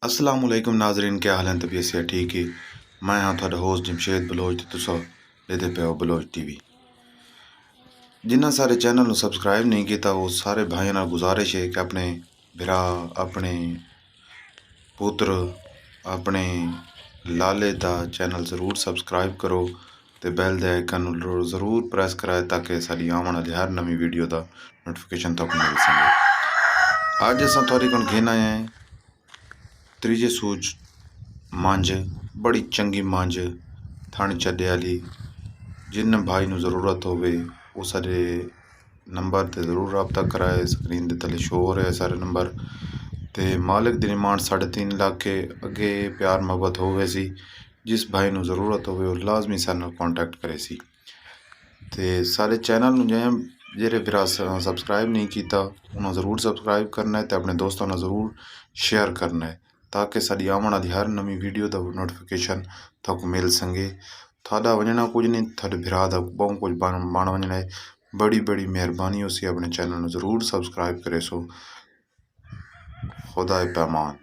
अस्सलाम वालेकुम नाजरीन, क्या हाल हैं? तबीयत से ठीक है। मैं हाँ थोड़ा होस्ट जमशेद बलोच ते तुसा लेदे पे हो बलोच टीवी। जिन्ना सारे चैनल ਨੂੰ ਸਬਸਕ੍ਰਾਈਬ नहीं किया वो सारे भाइयों ਨਾਲ गुजारिश है कि अपने भरा अपने पुत्र अपने लाले दा चैनल ज़रूर सब्सक्राइब करो ते बैल दे आइकन ਨੂੰ ज़रूर प्रेस कराए ताकि साडी आने वाली हर नवी वीडियो दा नोटिफिकेशन तक मिल सके। आज असां थोड़ी कोन घेना है त्रीजे सूज मंझ बड़ी चंगी मंझ थण चढ़े वाली जिन भाई ਨੂੰ ज़रूरत होवे वो सारे नंबर ते ज़रूर रब्ता कराए। स्क्रीन दे तले शो हो रहे सारे नंबर ते मालिक दी डिमांड 3.5 लाख के अगे प्यार मोहब्बत होवे सी। जिस भाई ਨੂੰ ज़रूरत होवे वो लाजमी सारे नाल कॉन्टैक्ट करे सी ते सारे चैनल ਨੂੰ जेरे भरा सब्सक्राइब नहीं किया उन्होंने ज़रूर सब्सक्राइब करना है तो अपने दोस्तों ने ज़रूर शेयर करना है ताकि साड़ी आने वाली हर नवी वीडियो का नोटिफिकेशन तक मिल सके। थादा वजना कुछ नहीं, थारे भरा दा बहुत कुछ बन वजना है। बड़ी बड़ी मेहरबानी उसी अपने चैनल में ज़रूर सब्सक्राइब करे सो। खुदा पैमान।